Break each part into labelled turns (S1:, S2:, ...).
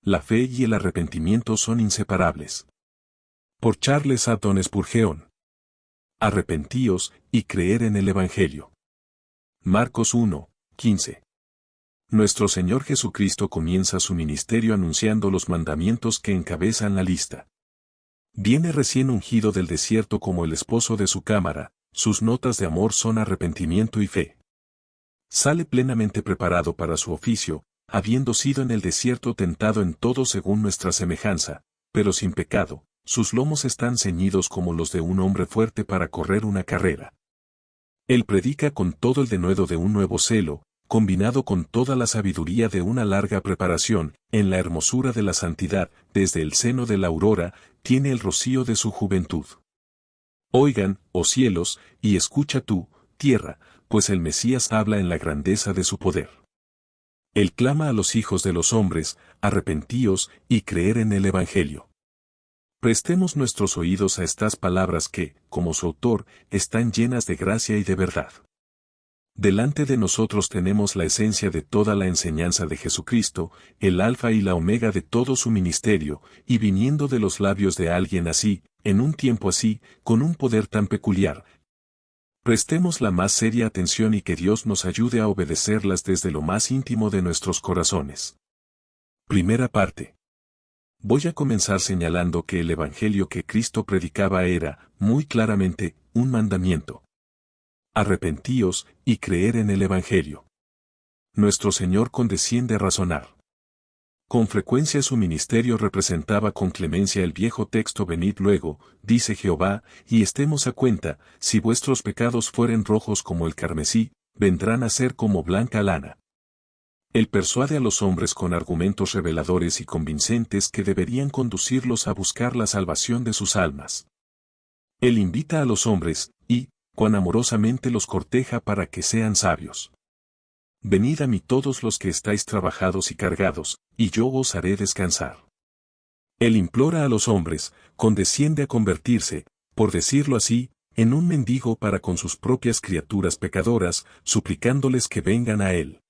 S1: la fe y el arrepentimiento son inseparables. Por Charles Haddon Spurgeon. Arrepentíos y creer en el Evangelio. Marcos 1, 15. Nuestro Señor Jesucristo comienza su ministerio anunciando los mandamientos que encabezan la lista. Viene recién ungido del desierto como el esposo de su cámara, sus notas de amor son arrepentimiento y fe. Sale plenamente preparado para su oficio, habiendo sido en el desierto tentado en todo según nuestra semejanza, pero sin pecado, sus lomos están ceñidos como los de un hombre fuerte para correr una carrera. Él predica con todo el denuedo de un nuevo celo, combinado con toda la sabiduría de una larga preparación, en la hermosura de la santidad, desde el seno de la aurora, tiene el rocío de su juventud. Oigan, oh cielos, y escucha tú, tierra, pues el Mesías habla en la grandeza de su poder. Él clama a los hijos de los hombres, arrepentíos y creer en el Evangelio. Prestemos nuestros oídos a estas palabras que, como su autor, están llenas de gracia y de verdad. Delante de nosotros tenemos la esencia de toda la enseñanza de Jesucristo, el alfa y la omega de todo su ministerio, y viniendo de los labios de alguien así, en un tiempo así, con un poder tan peculiar. Prestemos la más seria atención y que Dios nos ayude a obedecerlas desde lo más íntimo de nuestros corazones. Primera parte. Voy a comenzar señalando que el Evangelio que Cristo predicaba era, muy claramente, un mandamiento. Arrepentíos y creer en el Evangelio. Nuestro Señor condesciende a razonar. Con frecuencia su ministerio representaba con clemencia el viejo texto: venid luego, dice Jehová, y estemos a cuenta, si vuestros pecados fueren rojos como el carmesí, vendrán a ser como blanca lana. Él persuade a los hombres con argumentos reveladores y convincentes que deberían conducirlos a buscar la salvación de sus almas. Él invita a los hombres, y, cuán amorosamente los corteja para que sean sabios. Venid a mí todos los que estáis trabajados y cargados, y yo os haré descansar. Él implora a los hombres, condesciende a convertirse, por decirlo así, en un mendigo para con sus propias criaturas pecadoras, suplicándoles que vengan a Él.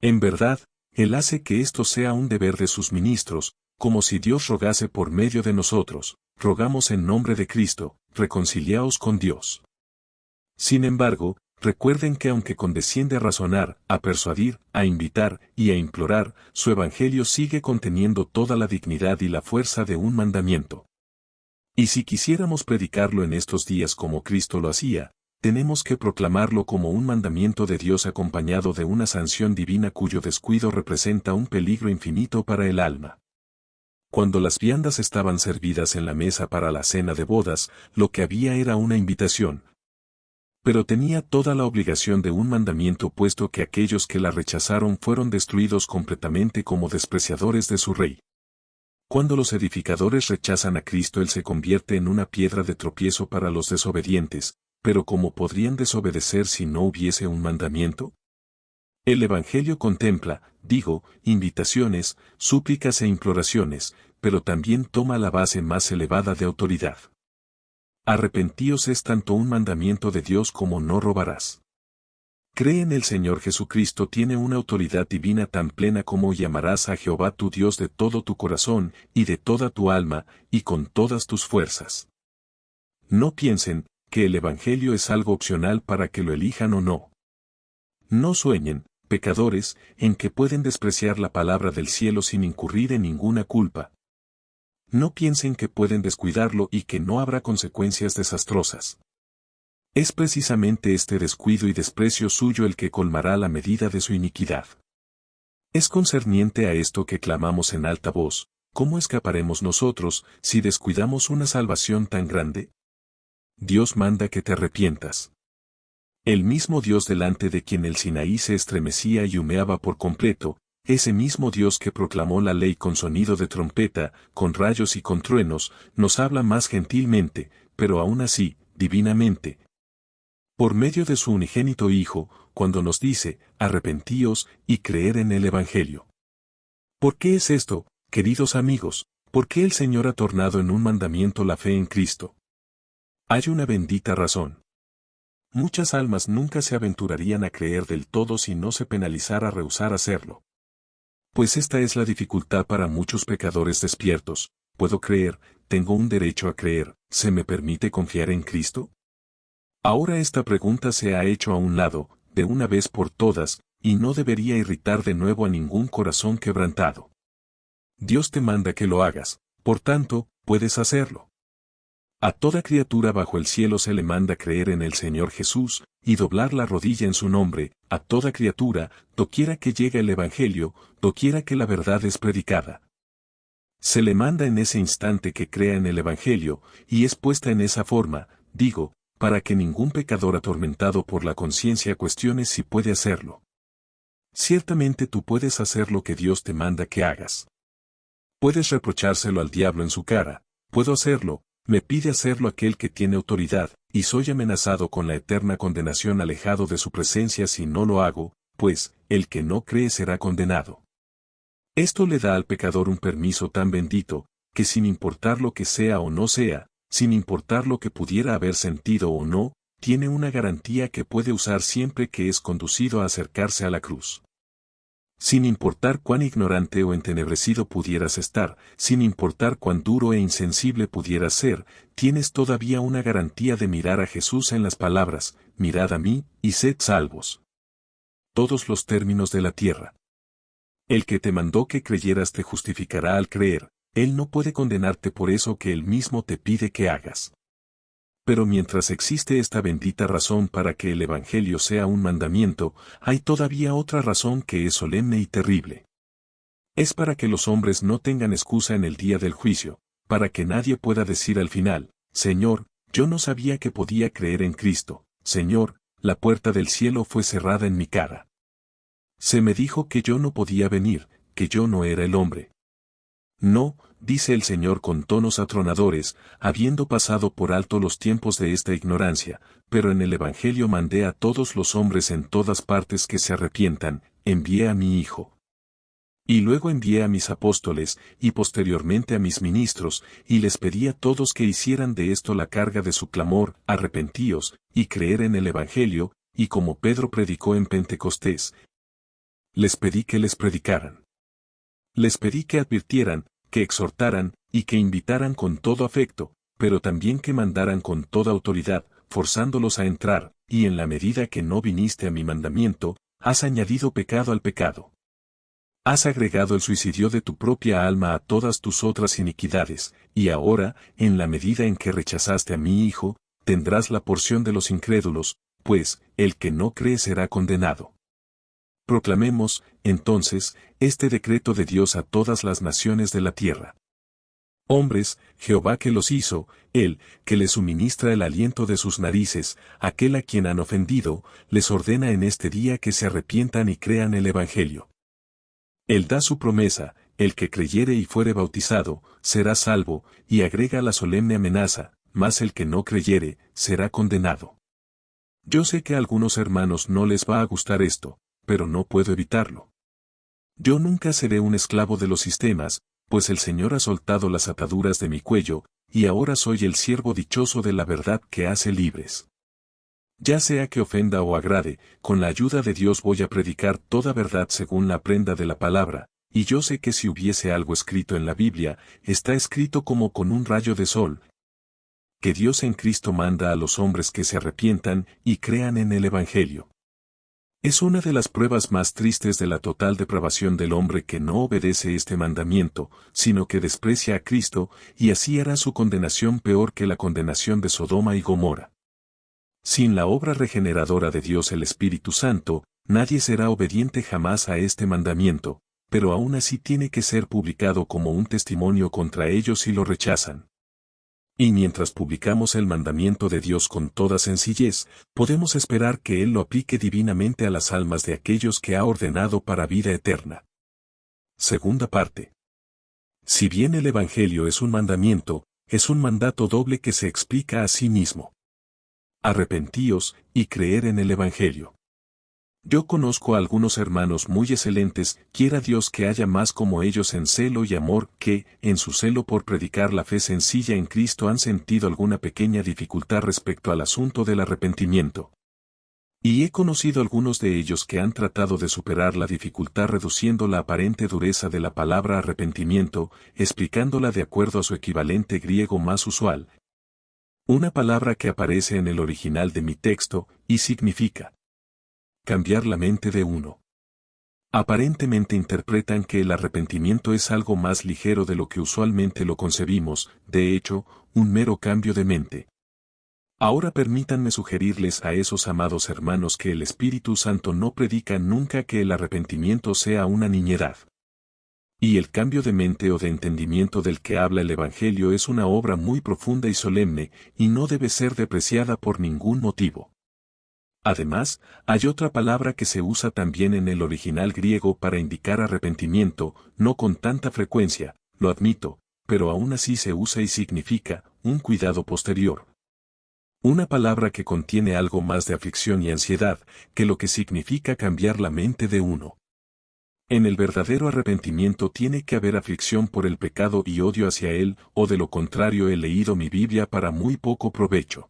S1: En verdad, Él hace que esto sea un deber de sus ministros, como si Dios rogase por medio de nosotros: rogamos en nombre de Cristo, reconciliaos con Dios. Sin embargo, recuerden que aunque condesciende a razonar, a persuadir, a invitar y a implorar, su Evangelio sigue conteniendo toda la dignidad y la fuerza de un mandamiento. Y si quisiéramos predicarlo en estos días como Cristo lo hacía, tenemos que proclamarlo como un mandamiento de Dios acompañado de una sanción divina cuyo descuido representa un peligro infinito para el alma. Cuando las viandas estaban servidas en la mesa para la cena de bodas, lo que había era una invitación. Pero tenía toda la obligación de un mandamiento, puesto que aquellos que la rechazaron fueron destruidos completamente como despreciadores de su rey. Cuando los edificadores rechazan a Cristo, Él se convierte en una piedra de tropiezo para los desobedientes, pero ¿cómo podrían desobedecer si no hubiese un mandamiento? El Evangelio contempla, digo, invitaciones, súplicas e imploraciones, pero también toma la base más elevada de autoridad. Arrepentíos es tanto un mandamiento de Dios como no robarás. Cree en el Señor Jesucristo tiene una autoridad divina tan plena como llamarás a Jehová tu Dios de todo tu corazón, y de toda tu alma, y con todas tus fuerzas. No piensen que el Evangelio es algo opcional para que lo elijan o no. No sueñen, pecadores, en que pueden despreciar la palabra del cielo sin incurrir en ninguna culpa. No piensen que pueden descuidarlo y que no habrá consecuencias desastrosas. Es precisamente este descuido y desprecio suyo el que colmará la medida de su iniquidad. Es concerniente a esto que clamamos en alta voz: ¿cómo escaparemos nosotros si descuidamos una salvación tan grande? Dios manda que te arrepientas. El mismo Dios delante de quien el Sinaí se estremecía y humeaba por completo, ese mismo Dios que proclamó la ley con sonido de trompeta, con rayos y con truenos, nos habla más gentilmente, pero aún así, divinamente, por medio de su unigénito Hijo, cuando nos dice: arrepentíos y creer en el Evangelio. ¿Por qué es esto, queridos amigos? ¿Por qué el Señor ha tornado en un mandamiento la fe en Cristo? Hay una bendita razón. Muchas almas nunca se aventurarían a creer del todo si no se penalizara rehusar hacerlo. Pues esta es la dificultad para muchos pecadores despiertos. ¿Puedo creer? ¿Tengo un derecho a creer? ¿Se me permite confiar en Cristo? Ahora esta pregunta se ha hecho a un lado, de una vez por todas, y no debería irritar de nuevo a ningún corazón quebrantado. Dios te manda que lo hagas, por tanto, puedes hacerlo. A toda criatura bajo el cielo se le manda creer en el Señor Jesús, y doblar la rodilla en su nombre, a toda criatura, doquiera que llegue el Evangelio, doquiera que la verdad es predicada. Se le manda en ese instante que crea en el Evangelio, y es puesta en esa forma, digo, para que ningún pecador atormentado por la conciencia cuestione si puede hacerlo. Ciertamente tú puedes hacer lo que Dios te manda que hagas. Puedes reprochárselo al diablo en su cara, puedo hacerlo, me pide hacerlo aquel que tiene autoridad, y soy amenazado con la eterna condenación alejado de su presencia si no lo hago, pues, el que no cree será condenado. Esto le da al pecador un permiso tan bendito, que sin importar lo que sea o no sea, sin importar lo que pudiera haber sentido o no, tiene una garantía que puede usar siempre que es conducido a acercarse a la cruz. Sin importar cuán ignorante o entenebrecido pudieras estar, sin importar cuán duro e insensible pudieras ser, tienes todavía una garantía de mirar a Jesús en las palabras, mirad a mí, y sed salvos. Todos los términos de la tierra. El que te mandó que creyeras te justificará al creer, Él no puede condenarte por eso que Él mismo te pide que hagas. Pero mientras existe esta bendita razón para que el Evangelio sea un mandamiento, hay todavía otra razón que es solemne y terrible. Es para que los hombres no tengan excusa en el día del juicio, para que nadie pueda decir al final, Señor, yo no sabía que podía creer en Cristo, Señor, la puerta del cielo fue cerrada en mi cara. Se me dijo que yo no podía venir, que yo no era el hombre. No, dice el Señor con tonos atronadores, habiendo pasado por alto los tiempos de esta ignorancia, pero en el Evangelio mandé a todos los hombres en todas partes que se arrepientan, envié a mi Hijo. Y luego envié a mis apóstoles, y posteriormente a mis ministros, y les pedí a todos que hicieran de esto la carga de su clamor, arrepentíos, y creer en el Evangelio, y como Pedro predicó en Pentecostés, les pedí que les predicaran. Les pedí que advirtieran, que exhortaran, y que invitaran con todo afecto, pero también que mandaran con toda autoridad, forzándolos a entrar, y en la medida que no viniste a mi mandamiento, has añadido pecado al pecado. Has agregado el suicidio de tu propia alma a todas tus otras iniquidades, y ahora, en la medida en que rechazaste a mi Hijo, tendrás la porción de los incrédulos, pues, el que no cree será condenado. Proclamemos, entonces, este decreto de Dios a todas las naciones de la tierra. Hombres, Jehová que los hizo, Él, que les suministra el aliento de sus narices, aquel a quien han ofendido, les ordena en este día que se arrepientan y crean el Evangelio. Él da su promesa, el que creyere y fuere bautizado, será salvo, y agrega la solemne amenaza, mas el que no creyere, será condenado. Yo sé que a algunos hermanos no les va a gustar esto, pero no puedo evitarlo. Yo nunca seré un esclavo de los sistemas, pues el Señor ha soltado las ataduras de mi cuello, y ahora soy el siervo dichoso de la verdad que hace libres. Ya sea que ofenda o agrade, con la ayuda de Dios voy a predicar toda verdad según la prenda de la palabra, y yo sé que si hubiese algo escrito en la Biblia, está escrito como con un rayo de sol, que Dios en Cristo manda a los hombres que se arrepientan y crean en el Evangelio. Es una de las pruebas más tristes de la total depravación del hombre que no obedece este mandamiento, sino que desprecia a Cristo, y así hará su condenación peor que la condenación de Sodoma y Gomorra. Sin la obra regeneradora de Dios el Espíritu Santo, nadie será obediente jamás a este mandamiento, pero aún así tiene que ser publicado como un testimonio contra ellos si lo rechazan. Y mientras publicamos el mandamiento de Dios con toda sencillez, podemos esperar que Él lo aplique divinamente a las almas de aquellos que ha ordenado para vida eterna. Segunda parte. Si bien el Evangelio es un mandamiento, es un mandato doble que se explica a sí mismo. Arrepentíos y creer en el Evangelio. Yo conozco a algunos hermanos muy excelentes, quiera Dios que haya más como ellos en celo y amor que, en su celo por predicar la fe sencilla en Cristo han sentido alguna pequeña dificultad respecto al asunto del arrepentimiento. Y he conocido algunos de ellos que han tratado de superar la dificultad reduciendo la aparente dureza de la palabra arrepentimiento, explicándola de acuerdo a su equivalente griego más usual. Una palabra que aparece en el original de mi texto, y significa cambiar la mente de uno. Aparentemente interpretan que el arrepentimiento es algo más ligero de lo que usualmente lo concebimos, de hecho, un mero cambio de mente. Ahora permítanme sugerirles a esos amados hermanos que el Espíritu Santo no predica nunca que el arrepentimiento sea una niñedad. Y el cambio de mente o de entendimiento del que habla el Evangelio es una obra muy profunda y solemne, y no debe ser depreciada por ningún motivo. Además, hay otra palabra que se usa también en el original griego para indicar arrepentimiento, no con tanta frecuencia, lo admito, pero aún así se usa y significa un cuidado posterior. Una palabra que contiene algo más de aflicción y ansiedad, que lo que significa cambiar la mente de uno. En el verdadero arrepentimiento tiene que haber aflicción por el pecado y odio hacia él, o de lo contrario he leído mi Biblia para muy poco provecho.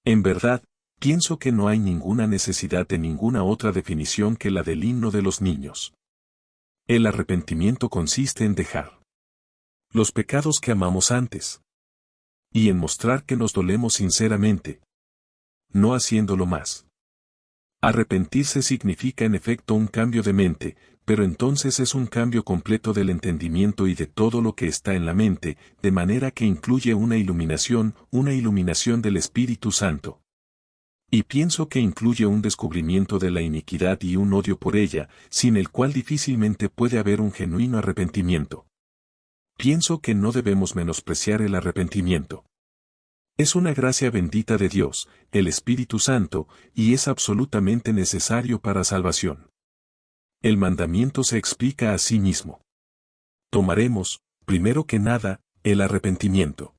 S1: En verdad, pienso que no hay ninguna necesidad de ninguna otra definición que la del himno de los niños. El arrepentimiento consiste en dejar los pecados que amamos antes. Y en mostrar que nos dolemos sinceramente. No haciéndolo más. Arrepentirse significa en efecto un cambio de mente, pero entonces es un cambio completo del entendimiento y de todo lo que está en la mente, de manera que incluye una iluminación del Espíritu Santo. Y pienso que incluye un descubrimiento de la iniquidad y un odio por ella, sin el cual difícilmente puede haber un genuino arrepentimiento. Pienso que no debemos menospreciar el arrepentimiento. Es una gracia bendita de Dios, el Espíritu Santo, y es absolutamente necesario para salvación. El mandamiento se explica a sí mismo. Tomaremos, primero que nada, el arrepentimiento.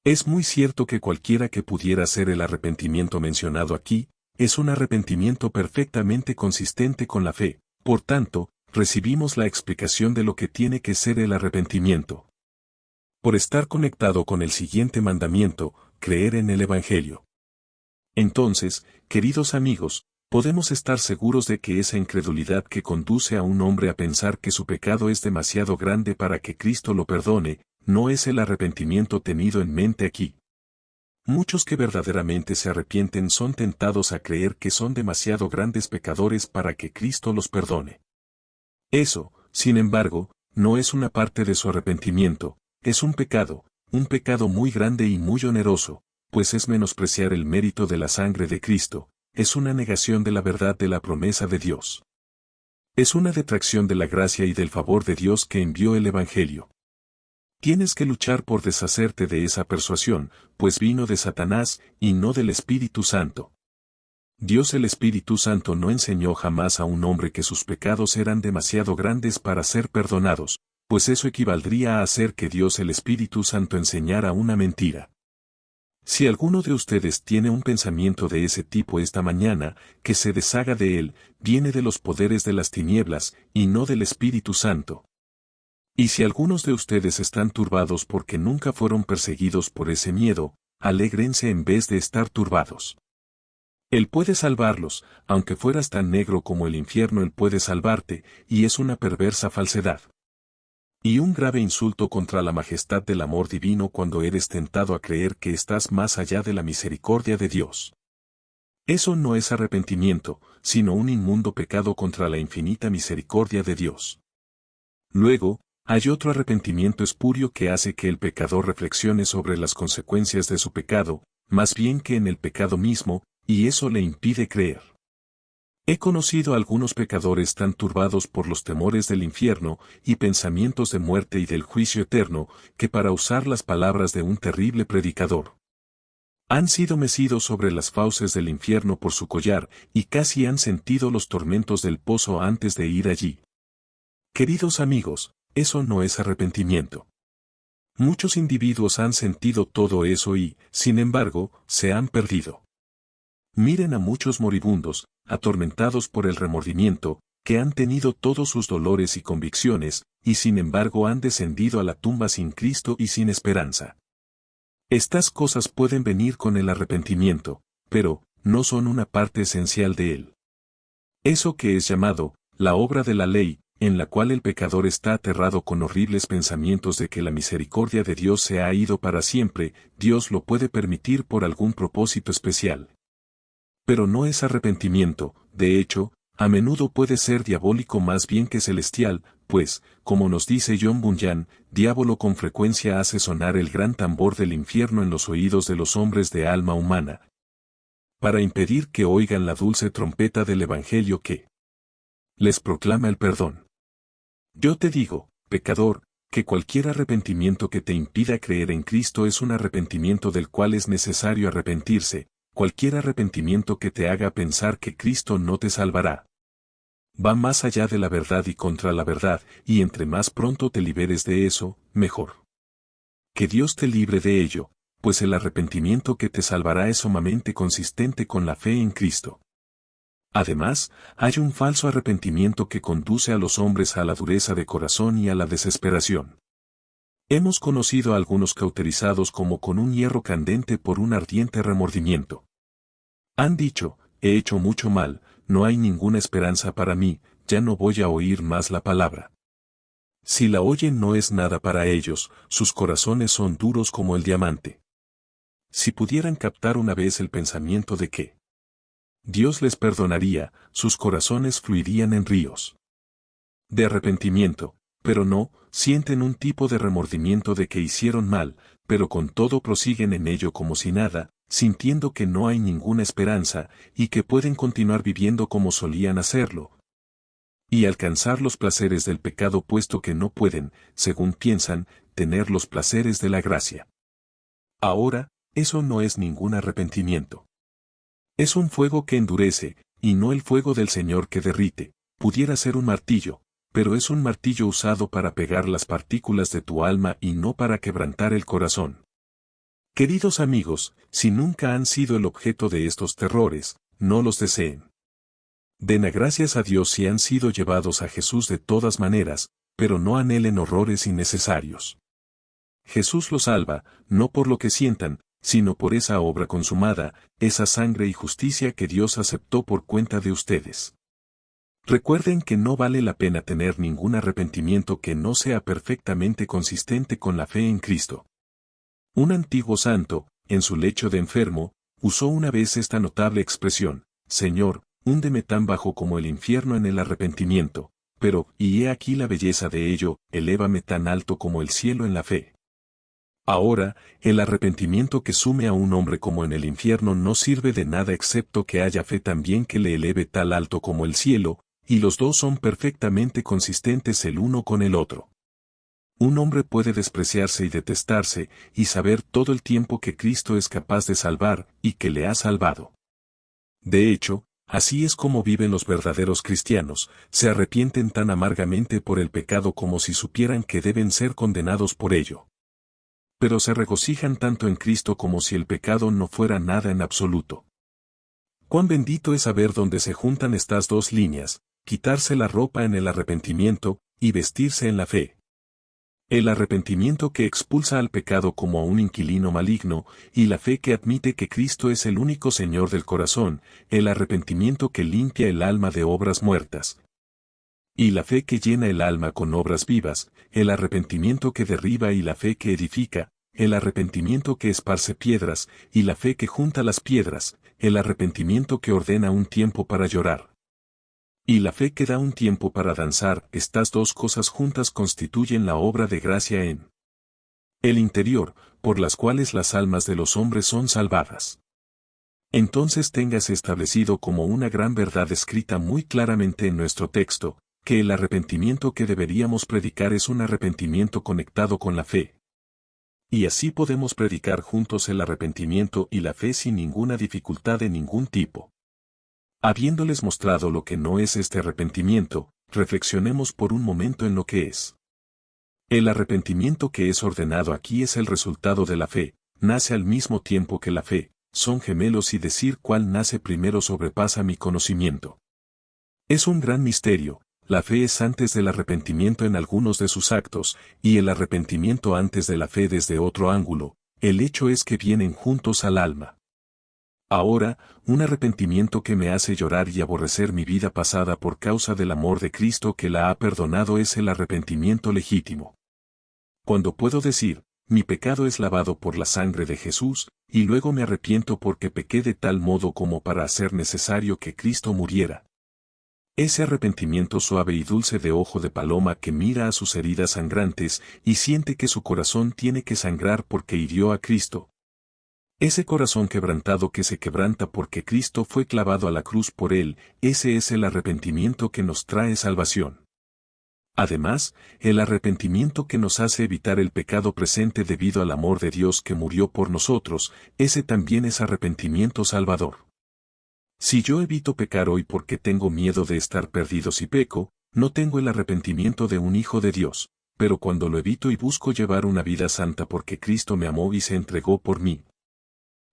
S1: Es muy cierto que cualquiera que pudiera ser el arrepentimiento mencionado aquí, es un arrepentimiento perfectamente consistente con la fe, por tanto, recibimos la explicación de lo que tiene que ser el arrepentimiento. Por estar conectado con el siguiente mandamiento, creer en el Evangelio. Entonces, queridos amigos, podemos estar seguros de que esa incredulidad que conduce a un hombre a pensar que su pecado es demasiado grande para que Cristo lo perdone, no es el arrepentimiento tenido en mente aquí. Muchos que verdaderamente se arrepienten son tentados a creer que son demasiado grandes pecadores para que Cristo los perdone. Eso, sin embargo, no es una parte de su arrepentimiento, es un pecado muy grande y muy oneroso, pues es menospreciar el mérito de la sangre de Cristo, es una negación de la verdad de la promesa de Dios. Es una detracción de la gracia y del favor de Dios que envió el Evangelio. Tienes que luchar por deshacerte de esa persuasión, pues vino de Satanás y no del Espíritu Santo. Dios el Espíritu Santo no enseñó jamás a un hombre que sus pecados eran demasiado grandes para ser perdonados, pues eso equivaldría a hacer que Dios el Espíritu Santo enseñara una mentira. Si alguno de ustedes tiene un pensamiento de ese tipo esta mañana, que se deshaga de él, viene de los poderes de las tinieblas, y no del Espíritu Santo. Y si algunos de ustedes están turbados porque nunca fueron perseguidos por ese miedo, alégrense en vez de estar turbados. Él puede salvarlos, aunque fueras tan negro como el infierno Él puede salvarte, y es una perversa falsedad. Y un grave insulto contra la majestad del amor divino cuando eres tentado a creer que estás más allá de la misericordia de Dios. Eso no es arrepentimiento, sino un inmundo pecado contra la infinita misericordia de Dios. Luego, hay otro arrepentimiento espurio que hace que el pecador reflexione sobre las consecuencias de su pecado, más bien que en el pecado mismo, y eso le impide creer. He conocido a algunos pecadores tan turbados por los temores del infierno y pensamientos de muerte y del juicio eterno, que para usar las palabras de un terrible predicador, han sido mecidos sobre las fauces del infierno por su collar y casi han sentido los tormentos del pozo antes de ir allí. Queridos amigos, eso no es arrepentimiento. Muchos individuos han sentido todo eso y, sin embargo, se han perdido. Miren a muchos moribundos, atormentados por el remordimiento, que han tenido todos sus dolores y convicciones, y sin embargo han descendido a la tumba sin Cristo y sin esperanza. Estas cosas pueden venir con el arrepentimiento, pero, no son una parte esencial de él. Eso que es llamado, la obra de la ley, en la cual el pecador está aterrado con horribles pensamientos de que la misericordia de Dios se ha ido para siempre, Dios lo puede permitir por algún propósito especial. Pero no es arrepentimiento, de hecho, a menudo puede ser diabólico más bien que celestial, pues, como nos dice John Bunyan, diablo con frecuencia hace sonar el gran tambor del infierno en los oídos de los hombres de alma humana, para impedir que oigan la dulce trompeta del Evangelio que les proclama el perdón. Yo te digo, pecador, que cualquier arrepentimiento que te impida creer en Cristo es un arrepentimiento del cual es necesario arrepentirse, cualquier arrepentimiento que te haga pensar que Cristo no te salvará. Va más allá de la verdad y contra la verdad, y entre más pronto te liberes de eso, mejor. Que Dios te libre de ello, pues el arrepentimiento que te salvará es sumamente consistente con la fe en Cristo. Además, hay un falso arrepentimiento que conduce a los hombres a la dureza de corazón y a la desesperación. Hemos conocido a algunos cauterizados como con un hierro candente por un ardiente remordimiento. Han dicho, he hecho mucho mal, no hay ninguna esperanza para mí, ya no voy a oír más la palabra. Si la oyen no es nada para ellos, sus corazones son duros como el diamante. Si pudieran captar una vez el pensamiento de que Dios les perdonaría, sus corazones fluirían en ríos de arrepentimiento, pero no, sienten un tipo de remordimiento de que hicieron mal, pero con todo prosiguen en ello como si nada, sintiendo que no hay ninguna esperanza, y que pueden continuar viviendo como solían hacerlo, y alcanzar los placeres del pecado puesto que no pueden, según piensan, tener los placeres de la gracia. Ahora, eso no es ningún arrepentimiento. Es un fuego que endurece, y no el fuego del Señor que derrite. Pudiera ser un martillo, pero es un martillo usado para pegar las partículas de tu alma y no para quebrantar el corazón. Queridos amigos, si nunca han sido el objeto de estos terrores, no los deseen. Den gracias a Dios si han sido llevados a Jesús de todas maneras, pero no anhelen horrores innecesarios. Jesús los salva, no por lo que sientan, sino por esa obra consumada, esa sangre y justicia que Dios aceptó por cuenta de ustedes. Recuerden que no vale la pena tener ningún arrepentimiento que no sea perfectamente consistente con la fe en Cristo. Un antiguo santo, en su lecho de enfermo, usó una vez esta notable expresión: Señor, húndeme tan bajo como el infierno en el arrepentimiento, pero, y he aquí la belleza de ello, elévame tan alto como el cielo en la fe. Ahora, el arrepentimiento que sume a un hombre como en el infierno no sirve de nada excepto que haya fe también que le eleve tal alto como el cielo, y los dos son perfectamente consistentes el uno con el otro. Un hombre puede despreciarse y detestarse, y saber todo el tiempo que Cristo es capaz de salvar, y que le ha salvado. De hecho, así es como viven los verdaderos cristianos, se arrepienten tan amargamente por el pecado como si supieran que deben ser condenados por ello. Pero se regocijan tanto en Cristo como si el pecado no fuera nada en absoluto. Cuán bendito es saber dónde se juntan estas dos líneas, quitarse la ropa en el arrepentimiento, y vestirse en la fe. El arrepentimiento que expulsa al pecado como a un inquilino maligno, y la fe que admite que Cristo es el único Señor del corazón, el arrepentimiento que limpia el alma de obras muertas, y la fe que llena el alma con obras vivas, el arrepentimiento que derriba y la fe que edifica, el arrepentimiento que esparce piedras, y la fe que junta las piedras, el arrepentimiento que ordena un tiempo para llorar, y la fe que da un tiempo para danzar. Estas dos cosas juntas constituyen la obra de gracia en el interior, por las cuales las almas de los hombres son salvadas. Entonces tengas establecido como una gran verdad escrita muy claramente en nuestro texto, que el arrepentimiento que deberíamos predicar es un arrepentimiento conectado con la fe. Y así podemos predicar juntos el arrepentimiento y la fe sin ninguna dificultad de ningún tipo. Habiéndoles mostrado lo que no es este arrepentimiento, reflexionemos por un momento en lo que es. El arrepentimiento que es ordenado aquí es el resultado de la fe, nace al mismo tiempo que la fe, son gemelos y decir cuál nace primero sobrepasa mi conocimiento. Es un gran misterio. La fe es antes del arrepentimiento en algunos de sus actos, y el arrepentimiento antes de la fe desde otro ángulo. El hecho es que vienen juntos al alma. Ahora, un arrepentimiento que me hace llorar y aborrecer mi vida pasada por causa del amor de Cristo que la ha perdonado es el arrepentimiento legítimo. Cuando puedo decir, mi pecado es lavado por la sangre de Jesús, y luego me arrepiento porque pequé de tal modo como para hacer necesario que Cristo muriera. Ese arrepentimiento suave y dulce de ojo de paloma que mira a sus heridas sangrantes y siente que su corazón tiene que sangrar porque hirió a Cristo. Ese corazón quebrantado que se quebranta porque Cristo fue clavado a la cruz por él, ese es el arrepentimiento que nos trae salvación. Además, el arrepentimiento que nos hace evitar el pecado presente debido al amor de Dios que murió por nosotros, ese también es arrepentimiento salvador. Si yo evito pecar hoy porque tengo miedo de estar perdido si peco, no tengo el arrepentimiento de un hijo de Dios, pero cuando lo evito y busco llevar una vida santa porque Cristo me amó y se entregó por mí,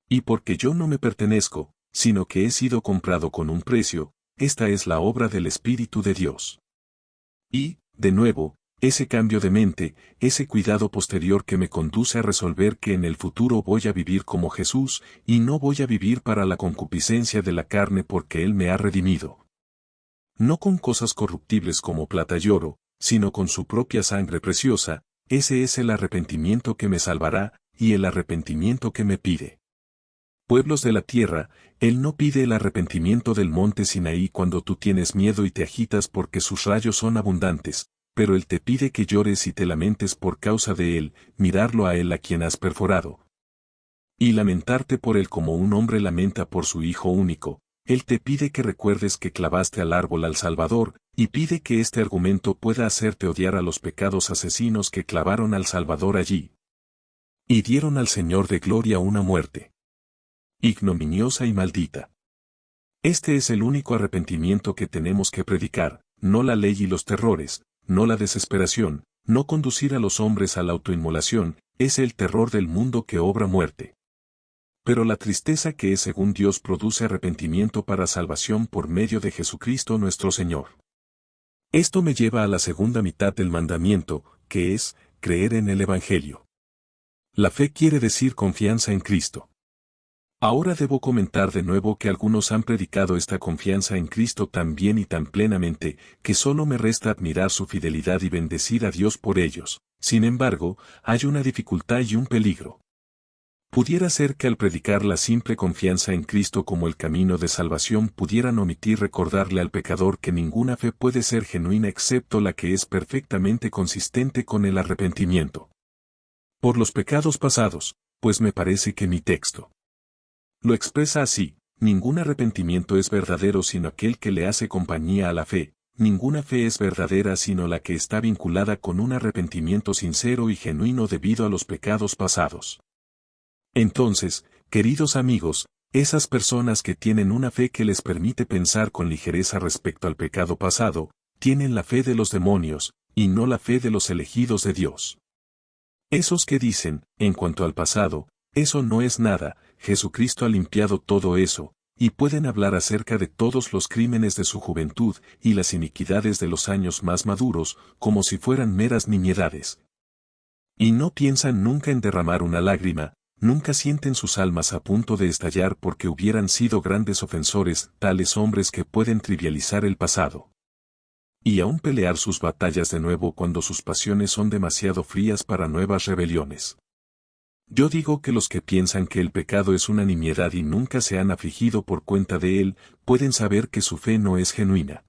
S1: y porque yo no me pertenezco, sino que he sido comprado con un precio, esta es la obra del Espíritu de Dios. Y, de nuevo, ese cambio de mente, ese cuidado posterior que me conduce a resolver que en el futuro voy a vivir como Jesús, y no voy a vivir para la concupiscencia de la carne porque Él me ha redimido. No con cosas corruptibles como plata y oro, sino con su propia sangre preciosa, ese es el arrepentimiento que me salvará, y el arrepentimiento que me pide. Pueblos de la tierra, Él no pide el arrepentimiento del monte Sinaí cuando tú tienes miedo y te agitas porque sus rayos son abundantes, pero Él te pide que llores y te lamentes por causa de Él, mirarlo a Él a quien has perforado. Y lamentarte por Él como un hombre lamenta por su Hijo único, Él te pide que recuerdes que clavaste al árbol al Salvador, y pide que este argumento pueda hacerte odiar a los pecados asesinos que clavaron al Salvador allí. Y dieron al Señor de gloria una muerte ignominiosa y maldita. Este es el único arrepentimiento que tenemos que predicar, no la ley y los terrores, no la desesperación, no conducir a los hombres a la autoinmolación, es el terror del mundo que obra muerte. Pero la tristeza que es según Dios produce arrepentimiento para salvación por medio de Jesucristo nuestro Señor. Esto me lleva a la segunda mitad del mandamiento, que es, creer en el Evangelio. La fe quiere decir confianza en Cristo. Ahora debo comentar de nuevo que algunos han predicado esta confianza en Cristo tan bien y tan plenamente, que solo me resta admirar su fidelidad y bendecir a Dios por ellos. Sin embargo, hay una dificultad y un peligro. Pudiera ser que al predicar la simple confianza en Cristo como el camino de salvación pudieran omitir recordarle al pecador que ninguna fe puede ser genuina excepto la que es perfectamente consistente con el arrepentimiento por los pecados pasados, pues me parece que mi texto lo expresa así: ningún arrepentimiento es verdadero sino aquel que le hace compañía a la fe, ninguna fe es verdadera sino la que está vinculada con un arrepentimiento sincero y genuino debido a los pecados pasados. Entonces, queridos amigos, esas personas que tienen una fe que les permite pensar con ligereza respecto al pecado pasado, tienen la fe de los demonios, y no la fe de los elegidos de Dios. Esos que dicen, en cuanto al pasado, eso no es nada, Jesucristo ha limpiado todo eso, y pueden hablar acerca de todos los crímenes de su juventud y las iniquidades de los años más maduros, como si fueran meras nimiedades. Y no piensan nunca en derramar una lágrima, nunca sienten sus almas a punto de estallar porque hubieran sido grandes ofensores, tales hombres que pueden trivializar el pasado y aún pelear sus batallas de nuevo cuando sus pasiones son demasiado frías para nuevas rebeliones. Yo digo que los que piensan que el pecado es una nimiedad y nunca se han afligido por cuenta de él, pueden saber que su fe no es genuina.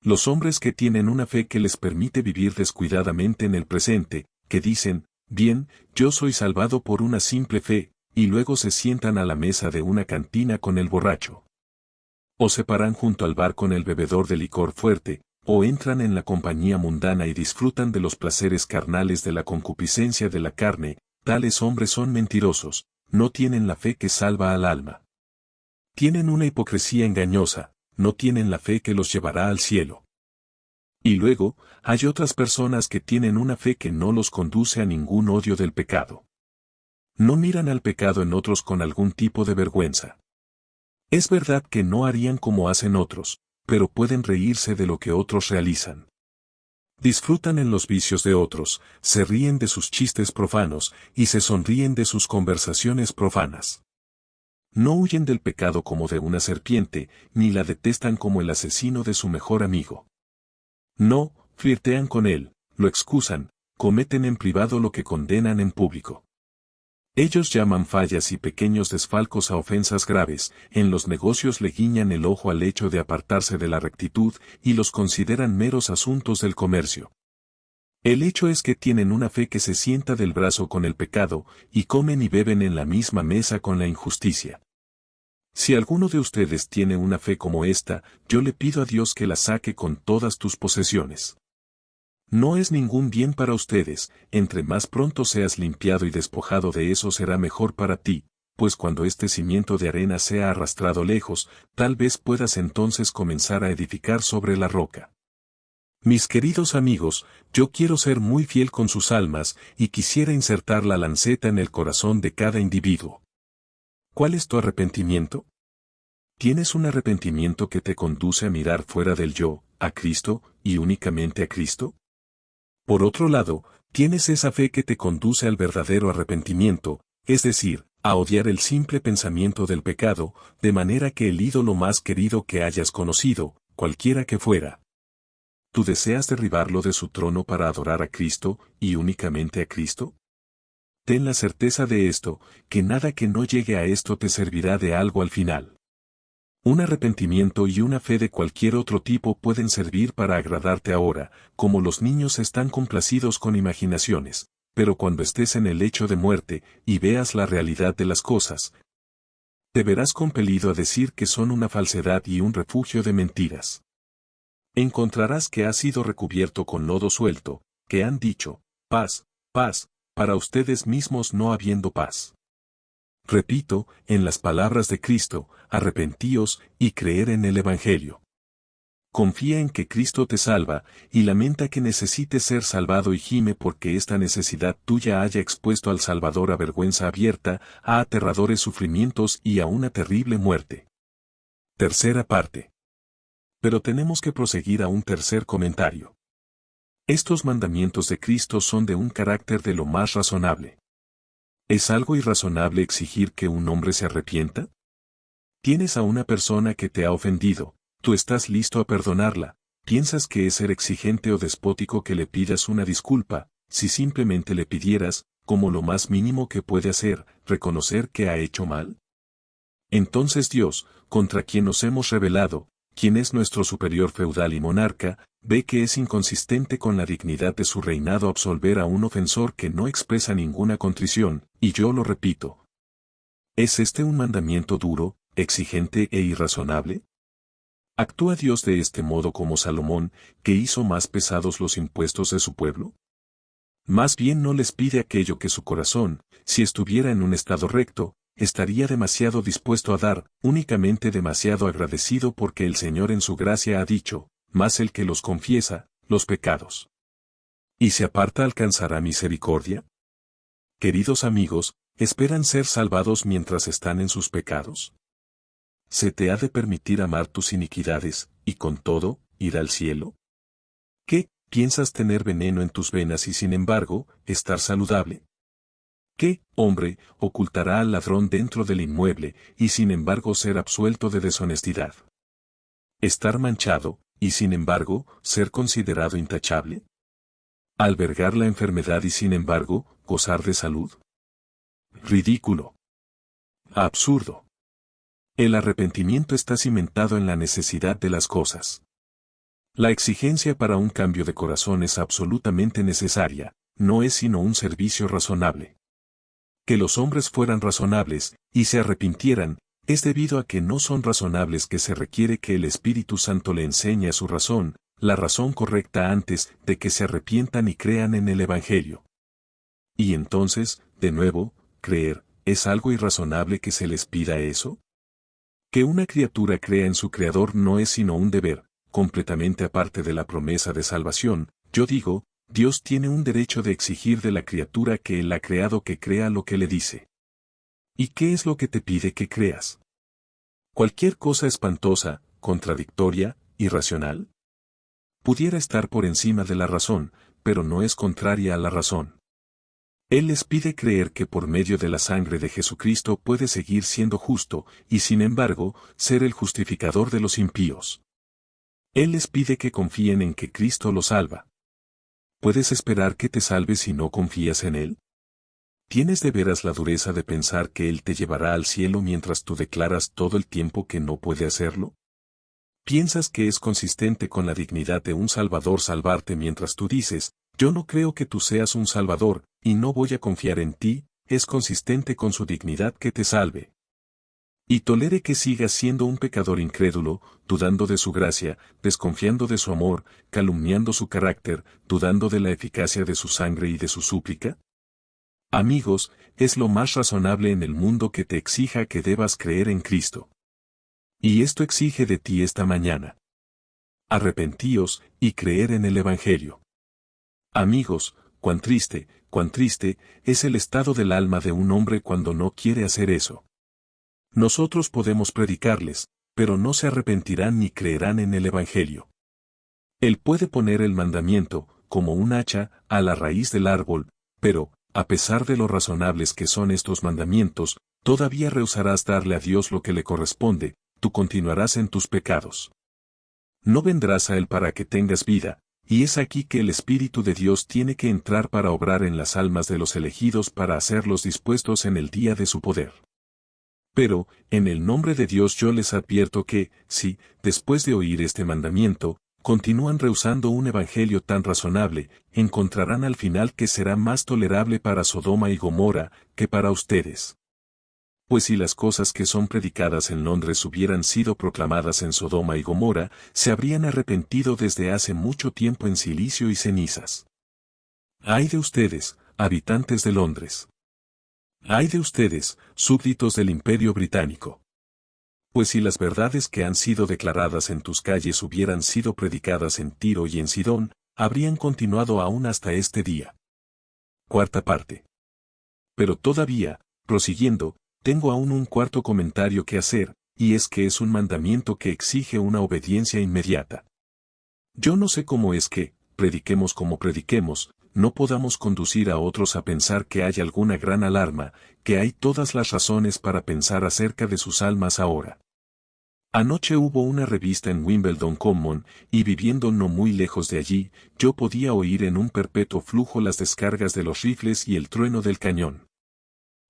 S1: Los hombres que tienen una fe que les permite vivir descuidadamente en el presente, que dicen, bien, yo soy salvado por una simple fe, y luego se sientan a la mesa de una cantina con el borracho. O se paran junto al bar con el bebedor de licor fuerte, o entran en la compañía mundana y disfrutan de los placeres carnales de la concupiscencia de la carne. Tales hombres son mentirosos, no tienen la fe que salva al alma. Tienen una hipocresía engañosa, no tienen la fe que los llevará al cielo. Y luego, hay otras personas que tienen una fe que no los conduce a ningún odio del pecado. No miran al pecado en otros con algún tipo de vergüenza. Es verdad que no harían como hacen otros, pero pueden reírse de lo que otros realizan. Disfrutan en los vicios de otros, se ríen de sus chistes profanos, y se sonríen de sus conversaciones profanas. No huyen del pecado como de una serpiente, ni la detestan como el asesino de su mejor amigo. No, flirtean con él, lo excusan, cometen en privado lo que condenan en público. Ellos llaman fallas y pequeños desfalcos a ofensas graves, en los negocios le guiñan el ojo al hecho de apartarse de la rectitud y los consideran meros asuntos del comercio. El hecho es que tienen una fe que se sienta del brazo con el pecado, y comen y beben en la misma mesa con la injusticia. Si alguno de ustedes tiene una fe como esta, yo le pido a Dios que la saque con todas tus posesiones. No es ningún bien para ustedes, entre más pronto seas limpiado y despojado de eso será mejor para ti, pues cuando este cimiento de arena sea arrastrado lejos, tal vez puedas entonces comenzar a edificar sobre la roca. Mis queridos amigos, yo quiero ser muy fiel con sus almas y quisiera insertar la lanceta en el corazón de cada individuo. ¿Cuál es tu arrepentimiento? ¿Tienes un arrepentimiento que te conduce a mirar fuera del yo, a Cristo, y únicamente a Cristo? Por otro lado, tienes esa fe que te conduce al verdadero arrepentimiento, es decir, a odiar el simple pensamiento del pecado, de manera que el ídolo más querido que hayas conocido, cualquiera que fuera. ¿Tú deseas derribarlo de su trono para adorar a Cristo, y únicamente a Cristo? Ten la certeza de esto, que nada que no llegue a esto te servirá de algo al final. Un arrepentimiento y una fe de cualquier otro tipo pueden servir para agradarte ahora, como los niños están complacidos con imaginaciones, pero cuando estés en el lecho de muerte y veas la realidad de las cosas, te verás compelido a decir que son una falsedad y un refugio de mentiras. Encontrarás que has sido recubierto con lodo suelto, que han dicho, paz, paz, para ustedes mismos no habiendo paz. Repito, en las palabras de Cristo, arrepentíos y creer en el Evangelio. Confía en que Cristo te salva, y lamenta que necesites ser salvado y gime porque esta necesidad tuya haya expuesto al Salvador a vergüenza abierta, a aterradores sufrimientos y a una terrible muerte. Tercera parte. Pero tenemos que proseguir a un tercer comentario. Estos mandamientos de Cristo son de un carácter de lo más razonable. ¿Es algo irrazonable exigir que un hombre se arrepienta? Tienes a una persona que te ha ofendido, tú estás listo a perdonarla, ¿piensas que es ser exigente o despótico que le pidas una disculpa, si simplemente le pidieras, como lo más mínimo que puede hacer, reconocer que ha hecho mal? Entonces Dios, contra quien nos hemos rebelado, quien es nuestro superior feudal y monarca, ve que es inconsistente con la dignidad de su reinado absolver a un ofensor que no expresa ninguna contrición, y yo lo repito. ¿Es este un mandamiento duro, exigente e irrazonable? ¿Actúa Dios de este modo como Salomón, que hizo más pesados los impuestos de su pueblo? Más bien no les pide aquello que su corazón, si estuviera en un estado recto, estaría demasiado dispuesto a dar, únicamente demasiado agradecido porque el Señor en su gracia ha dicho, más el que los confiesa, los pecados. ¿Y se aparta alcanzará misericordia? Queridos amigos, ¿esperan ser salvados mientras están en sus pecados? ¿Se te ha de permitir amar tus iniquidades, y con todo, ir al cielo? ¿Qué, piensas tener veneno en tus venas y sin embargo, estar saludable? ¿Qué, hombre, ocultará al ladrón dentro del inmueble, y sin embargo ser absuelto de deshonestidad? ¿Estar manchado, y sin embargo, ser considerado intachable? ¿Albergar la enfermedad y sin embargo, gozar de salud? Ridículo. Absurdo. El arrepentimiento está cimentado en la necesidad de las cosas. La exigencia para un cambio de corazón es absolutamente necesaria, no es sino un servicio razonable. Que los hombres fueran razonables, y se arrepintieran, es debido a que no son razonables que se requiere que el Espíritu Santo le enseñe a su razón, la razón correcta antes de que se arrepientan y crean en el Evangelio. Y entonces, de nuevo, creer, ¿es algo irrazonable que se les pida eso? Que una criatura crea en su Creador no es sino un deber, completamente aparte de la promesa de salvación, yo digo, Dios tiene un derecho de exigir de la criatura que Él ha creado que crea lo que le dice. ¿Y qué es lo que te pide que creas? Cualquier cosa espantosa, contradictoria, irracional. Pudiera estar por encima de la razón, pero no es contraria a la razón. Él les pide creer que por medio de la sangre de Jesucristo puede seguir siendo justo, y sin embargo, ser el justificador de los impíos. Él les pide que confíen en que Cristo los salva. ¿Puedes esperar que te salve si no confías en Él? ¿Tienes de veras la dureza de pensar que Él te llevará al cielo mientras tú declaras todo el tiempo que no puede hacerlo? ¿Piensas que es consistente con la dignidad de un Salvador salvarte mientras tú dices, yo no creo que tú seas un Salvador, y no voy a confiar en ti? Es consistente con su dignidad que te salve. Y tolere que sigas siendo un pecador incrédulo, dudando de su gracia, desconfiando de su amor, calumniando su carácter, dudando de la eficacia de su sangre y de su súplica? Amigos, es lo más razonable en el mundo que te exija que debas creer en Cristo. Y esto exige de ti esta mañana. Arrepentíos y creer en el Evangelio. Amigos, cuán triste es el estado del alma de un hombre cuando no quiere hacer eso. Nosotros podemos predicarles, pero no se arrepentirán ni creerán en el Evangelio. Él puede poner el mandamiento, como un hacha, a la raíz del árbol, pero, a pesar de lo razonables que son estos mandamientos, todavía rehusarás darle a Dios lo que le corresponde, tú continuarás en tus pecados. No vendrás a Él para que tengas vida, y es aquí que el Espíritu de Dios tiene que entrar para obrar en las almas de los elegidos para hacerlos dispuestos en el día de su poder. Pero, en el nombre de Dios yo les advierto que, si, después de oír este mandamiento, continúan rehusando un evangelio tan razonable, encontrarán al final que será más tolerable para Sodoma y Gomorra que para ustedes. Pues si las cosas que son predicadas en Londres hubieran sido proclamadas en Sodoma y Gomorra, se habrían arrepentido desde hace mucho tiempo en silicio y cenizas. ¡Ay de ustedes, habitantes de Londres! ¡Ay de ustedes, súbditos del Imperio Británico! Pues si las verdades que han sido declaradas en tus calles hubieran sido predicadas en Tiro y en Sidón, habrían continuado aún hasta este día. Cuarta parte. Pero todavía, prosiguiendo, tengo aún un cuarto comentario que hacer, y es que es un mandamiento que exige una obediencia inmediata. Yo no sé cómo es que, prediquemos como prediquemos, no podamos conducir a otros a pensar que hay alguna gran alarma, que hay todas las razones para pensar acerca de sus almas ahora. Anoche hubo una revista en Wimbledon Common, y viviendo no muy lejos de allí, yo podía oír en un perpetuo flujo las descargas de los rifles y el trueno del cañón.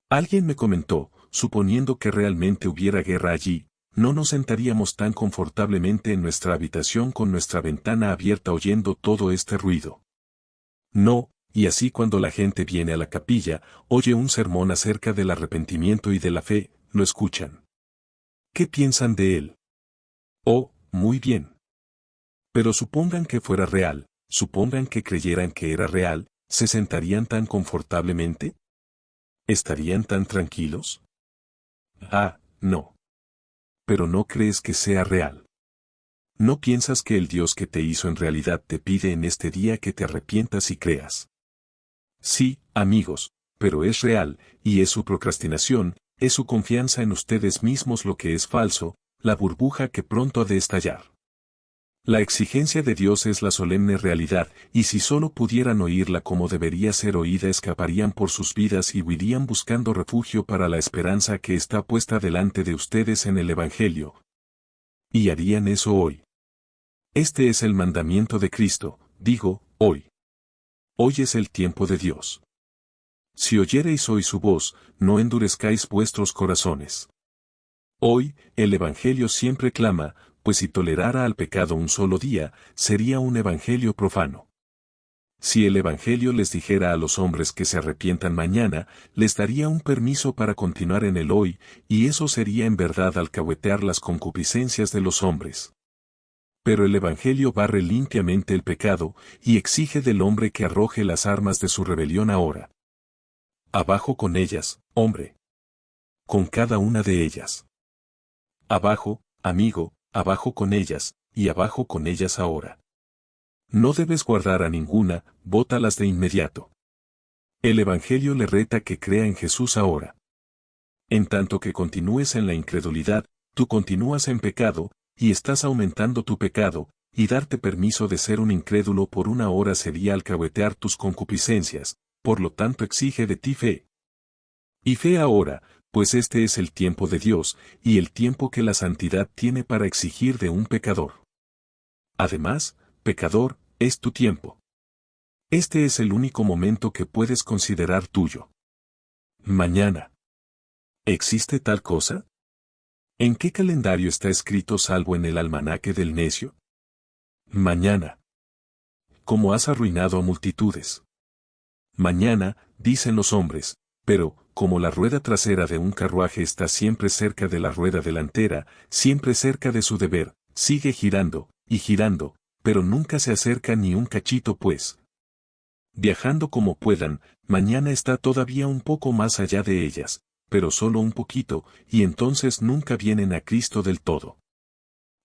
S1: Alguien me comentó, suponiendo que realmente hubiera guerra allí, no nos sentaríamos tan confortablemente en nuestra habitación con nuestra ventana abierta oyendo todo este ruido. No, y así cuando la gente viene a la capilla, oye un sermón acerca del arrepentimiento y de la fe, lo escuchan. ¿Qué piensan de él? Oh, muy bien. Pero supongan que fuera real, supongan que creyeran que era real, ¿se sentarían tan confortablemente? ¿Estarían tan tranquilos? Ah, no. Pero no crees que sea real. ¿No piensas que el Dios que te hizo en realidad te pide en este día que te arrepientas y creas? Sí, amigos, pero es real, y es su procrastinación, es su confianza en ustedes mismos lo que es falso, la burbuja que pronto ha de estallar. La exigencia de Dios es la solemne realidad, y si solo pudieran oírla como debería ser oída escaparían por sus vidas y huirían buscando refugio para la esperanza que está puesta delante de ustedes en el Evangelio. Y harían eso hoy. Este es el mandamiento de Cristo, digo, hoy. Hoy es el tiempo de Dios. Si oyereis hoy su voz, no endurezcáis vuestros corazones. Hoy, el Evangelio siempre clama, pues si tolerara al pecado un solo día, sería un evangelio profano. Si el Evangelio les dijera a los hombres que se arrepientan mañana, les daría un permiso para continuar en el hoy, y eso sería en verdad alcahuetear las concupiscencias de los hombres. Pero el Evangelio barre limpiamente el pecado, y exige del hombre que arroje las armas de su rebelión ahora. Abajo con ellas, hombre. Con cada una de ellas. Abajo, amigo, abajo con ellas, y abajo con ellas ahora. No debes guardar a ninguna, bótalas de inmediato. El Evangelio le reta que crea en Jesús ahora. En tanto que continúes en la incredulidad, tú continúas en pecado, y estás aumentando tu pecado, y darte permiso de ser un incrédulo por una hora sería alcahuetear tus concupiscencias, por lo tanto exige de ti fe. Y fe ahora, pues este es el tiempo de Dios, y el tiempo que la santidad tiene para exigir de un pecador. Además, pecador, es tu tiempo. Este es el único momento que puedes considerar tuyo. Mañana. ¿Existe tal cosa? ¿En qué calendario está escrito salvo en el almanaque del necio? Mañana. ¿Cómo has arruinado a multitudes? Mañana, dicen los hombres, pero, como la rueda trasera de un carruaje está siempre cerca de la rueda delantera, siempre cerca de su deber, sigue girando, y girando, pero nunca se acerca ni un cachito pues. Viajando como puedan, mañana está todavía un poco más allá de ellas, pero solo un poquito, y entonces nunca vienen a Cristo del todo.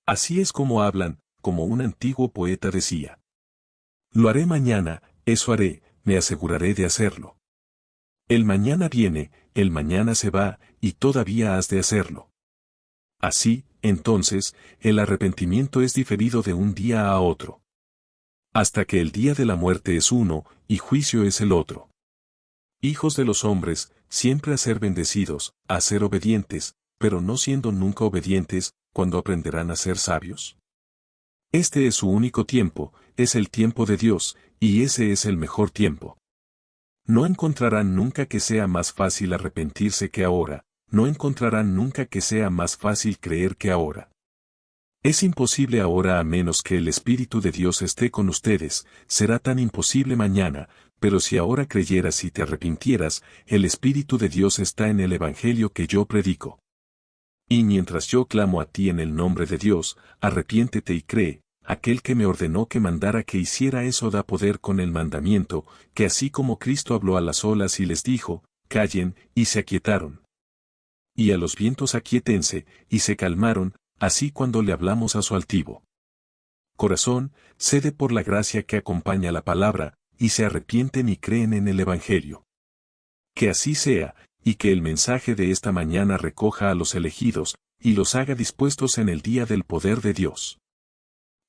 S1: Así es como hablan, como un antiguo poeta decía. Lo haré mañana, eso haré, me aseguraré de hacerlo. El mañana viene, el mañana se va, y todavía has de hacerlo. Así, entonces, el arrepentimiento es diferido de un día a otro. Hasta que el día de la muerte es uno, y juicio es el otro. Hijos de los hombres, siempre a ser bendecidos, a ser obedientes, pero no siendo nunca obedientes, ¿cuándo aprenderán a ser sabios? Este es su único tiempo, es el tiempo de Dios, y ese es el mejor tiempo. No encontrarán nunca que sea más fácil arrepentirse que ahora, no encontrarán nunca que sea más fácil creer que ahora. Es imposible ahora a menos que el Espíritu de Dios esté con ustedes, será tan imposible mañana, pero si ahora creyeras y te arrepintieras, el Espíritu de Dios está en el Evangelio que yo predico. Y mientras yo clamo a ti en el nombre de Dios, arrepiéntete y cree, aquel que me ordenó que mandara que hiciera eso da poder con el mandamiento, que así como Cristo habló a las olas y les dijo, callen, y se aquietaron. Y a los vientos aquietense, y se calmaron, así cuando le hablamos a su altivo corazón, cede por la gracia que acompaña la palabra, y se arrepienten y creen en el Evangelio. Que así sea, y que el mensaje de esta mañana recoja a los elegidos, y los haga dispuestos en el día del poder de Dios.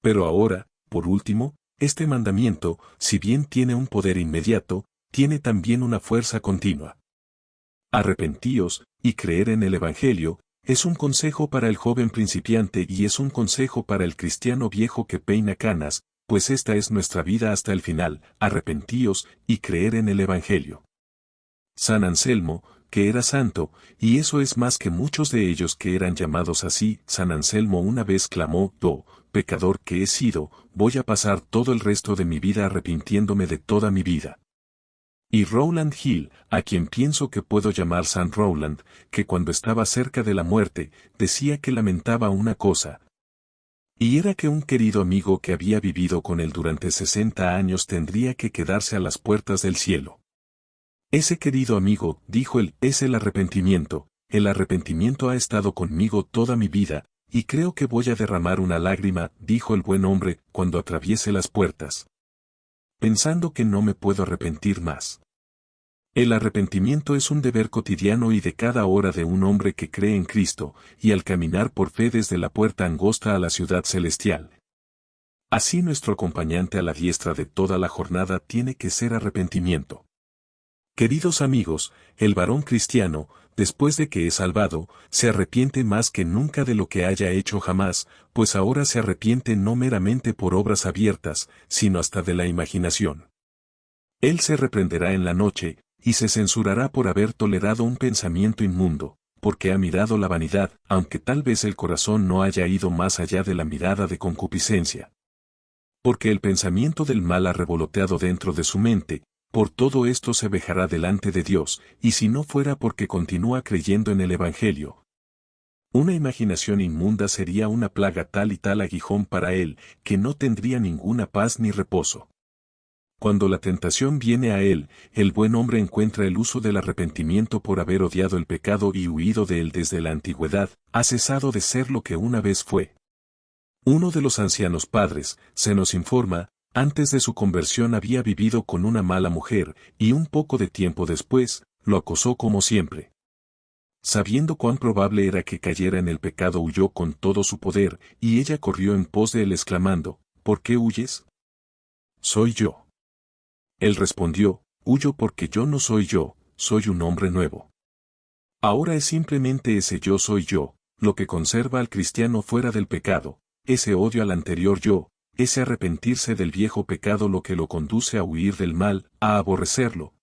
S1: Pero ahora, por último, este mandamiento, si bien tiene un poder inmediato, tiene también una fuerza continua. Arrepentíos, y creer en el Evangelio, es un consejo para el joven principiante y es un consejo para el cristiano viejo que peina canas, pues esta es nuestra vida hasta el final, arrepentíos, y creer en el Evangelio. San Anselmo, que era santo, y eso es más que muchos de ellos que eran llamados así, San Anselmo una vez clamó, pecador que he sido, voy a pasar todo el resto de mi vida arrepintiéndome de toda mi vida. Y Rowland Hill, a quien pienso que puedo llamar San Rowland, que cuando estaba cerca de la muerte, decía que lamentaba una cosa. Y era que un querido amigo que había vivido con él durante 60 años tendría que quedarse a las puertas del cielo. Ese querido amigo, dijo él, es el arrepentimiento ha estado conmigo toda mi vida, y creo que voy a derramar una lágrima, dijo el buen hombre, cuando atraviese las puertas. Pensando que no me puedo arrepentir más. El arrepentimiento es un deber cotidiano y de cada hora de un hombre que cree en Cristo, y al caminar por fe desde la puerta angosta a la ciudad celestial. Así nuestro acompañante a la diestra de toda la jornada tiene que ser arrepentimiento. Queridos amigos, el varón cristiano, después de que es salvado, se arrepiente más que nunca de lo que haya hecho jamás, pues ahora se arrepiente no meramente por obras abiertas, sino hasta de la imaginación. Él se reprenderá en la noche, y se censurará por haber tolerado un pensamiento inmundo, porque ha mirado la vanidad, aunque tal vez el corazón no haya ido más allá de la mirada de concupiscencia. Porque el pensamiento del mal ha revoloteado dentro de su mente, por todo esto se vejará delante de Dios, y si no fuera porque continúa creyendo en el Evangelio. Una imaginación inmunda sería una plaga tal y tal aguijón para él, que no tendría ninguna paz ni reposo. Cuando la tentación viene a él, el buen hombre encuentra el uso del arrepentimiento por haber odiado el pecado y huido de él desde la antigüedad, ha cesado de ser lo que una vez fue. Uno de los ancianos padres, se nos informa, antes de su conversión había vivido con una mala mujer, y un poco de tiempo después, lo acosó como siempre. Sabiendo cuán probable era que cayera en el pecado huyó con todo su poder, y ella corrió en pos de él exclamando, ¿por qué huyes? Soy yo. Él respondió, huyo porque yo no soy yo, soy un hombre nuevo. Ahora es simplemente ese yo soy yo, lo que conserva al cristiano fuera del pecado, ese odio al anterior yo, ese arrepentirse del viejo pecado lo que lo conduce a huir del mal, a aborrecerlo.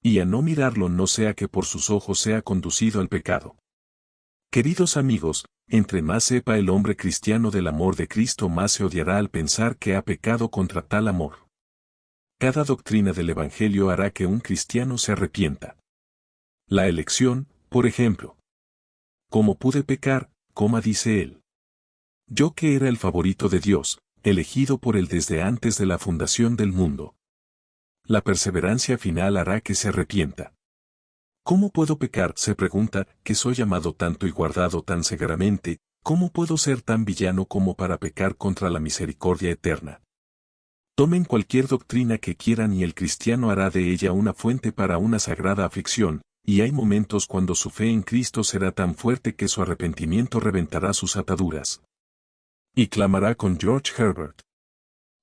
S1: Y a no mirarlo no sea que por sus ojos sea conducido al pecado. Queridos amigos, entre más sepa el hombre cristiano del amor de Cristo más se odiará al pensar que ha pecado contra tal amor. Cada doctrina del Evangelio hará que un cristiano se arrepienta. La elección, por ejemplo. ¿Cómo pude pecar? Dice él. Yo que era el favorito de Dios, elegido por él desde antes de la fundación del mundo. La perseverancia final hará que se arrepienta. ¿Cómo puedo pecar? Se pregunta, que soy amado tanto y guardado tan severamente, ¿cómo puedo ser tan villano como para pecar contra la misericordia eterna? Tomen cualquier doctrina que quieran y el cristiano hará de ella una fuente para una sagrada aflicción, y hay momentos cuando su fe en Cristo será tan fuerte que su arrepentimiento reventará sus ataduras. Y clamará con George Herbert.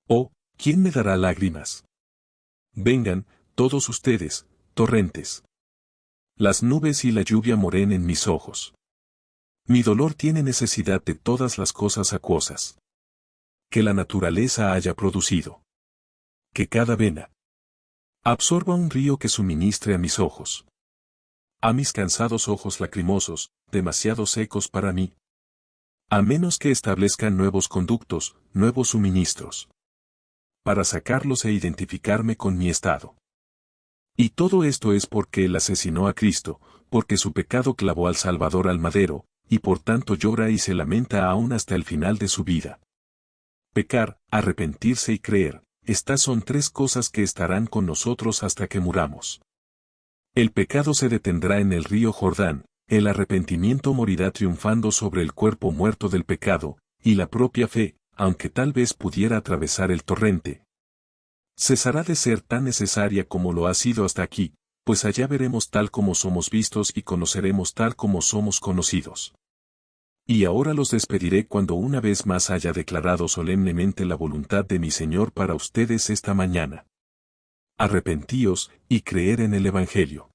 S1: Oh, ¿quién me dará lágrimas? Vengan, todos ustedes, torrentes. Las nubes y la lluvia moren en mis ojos. Mi dolor tiene necesidad de todas las cosas acuosas que la naturaleza haya producido. Que cada vena absorba un río que suministre a mis ojos. A mis cansados ojos lacrimosos, demasiado secos para mí. A menos que establezcan nuevos conductos, nuevos suministros. Para sacarlos e identificarme con mi estado. Y todo esto es porque él asesinó a Cristo, porque su pecado clavó al Salvador al madero, y por tanto llora y se lamenta aún hasta el final de su vida. Pecar, arrepentirse y creer, estas son tres cosas que estarán con nosotros hasta que muramos. El pecado se detendrá en el río Jordán, el arrepentimiento morirá triunfando sobre el cuerpo muerto del pecado, y la propia fe, aunque tal vez pudiera atravesar el torrente, cesará de ser tan necesaria como lo ha sido hasta aquí, pues allá veremos tal como somos vistos y conoceremos tal como somos conocidos. Y ahora los despediré cuando una vez más haya declarado solemnemente la voluntad de mi Señor para ustedes esta mañana. Arrepentíos y creer en el Evangelio.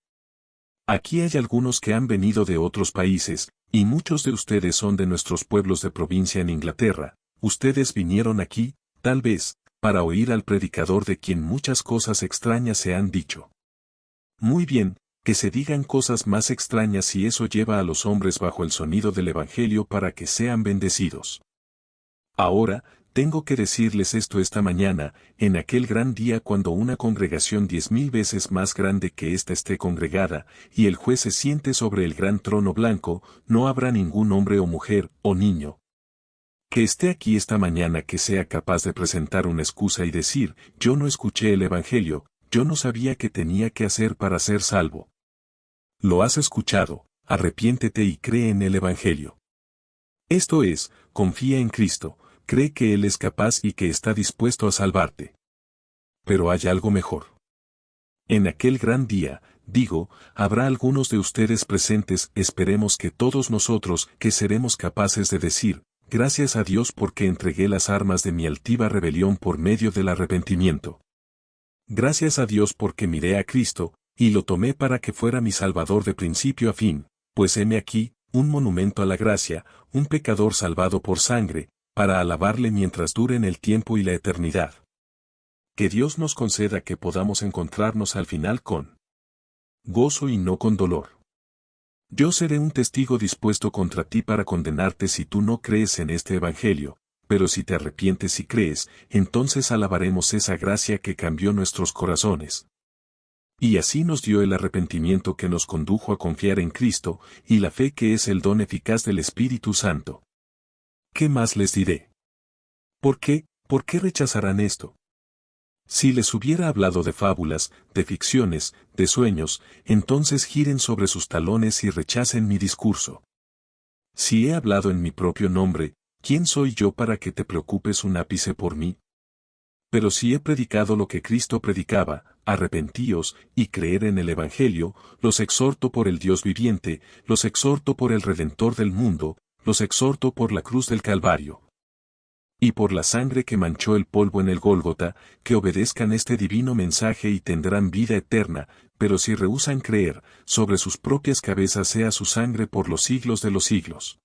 S1: Aquí hay algunos que han venido de otros países, y muchos de ustedes son de nuestros pueblos de provincia en Inglaterra. Ustedes vinieron aquí, tal vez, para oír al predicador de quien muchas cosas extrañas se han dicho. Muy bien, que se digan cosas más extrañas si eso lleva a los hombres bajo el sonido del Evangelio para que sean bendecidos. Ahora, tengo que decirles esto esta mañana, en aquel gran día cuando una congregación 10,000 veces más grande que esta esté congregada, y el juez se siente sobre el gran trono blanco, no habrá ningún hombre o mujer, o niño, que esté aquí esta mañana que sea capaz de presentar una excusa y decir, yo no escuché el Evangelio, yo no sabía qué tenía que hacer para ser salvo. Lo has escuchado, arrepiéntete y cree en el Evangelio. Esto es, confía en Cristo, cree que Él es capaz y que está dispuesto a salvarte. Pero hay algo mejor. En aquel gran día, digo, habrá algunos de ustedes presentes, esperemos que todos nosotros, que seremos capaces de decir, gracias a Dios porque entregué las armas de mi altiva rebelión por medio del arrepentimiento. Gracias a Dios porque miré a Cristo, y lo tomé para que fuera mi Salvador de principio a fin, pues heme aquí, un monumento a la gracia, un pecador salvado por sangre, para alabarle mientras duren el tiempo y la eternidad. Que Dios nos conceda que podamos encontrarnos al final con gozo y no con dolor. Yo seré un testigo dispuesto contra ti para condenarte si tú no crees en este Evangelio, pero si te arrepientes y crees, entonces alabaremos esa gracia que cambió nuestros corazones. Y así nos dio el arrepentimiento que nos condujo a confiar en Cristo, y la fe que es el don eficaz del Espíritu Santo. ¿Qué más les diré? ¿Por qué? ¿Por qué rechazarán esto? Si les hubiera hablado de fábulas, de ficciones, de sueños, entonces giren sobre sus talones y rechacen mi discurso. Si he hablado en mi propio nombre, ¿quién soy yo para que te preocupes un ápice por mí? Pero si he predicado lo que Cristo predicaba, arrepentíos y creer en el Evangelio, los exhorto por el Dios viviente, los exhorto por el Redentor del mundo, los exhorto por la cruz del Calvario. y por la sangre que manchó el polvo en el Gólgota, que obedezcan este divino mensaje y tendrán vida eterna, pero si rehúsan creer, sobre sus propias cabezas sea su sangre por los siglos de los siglos.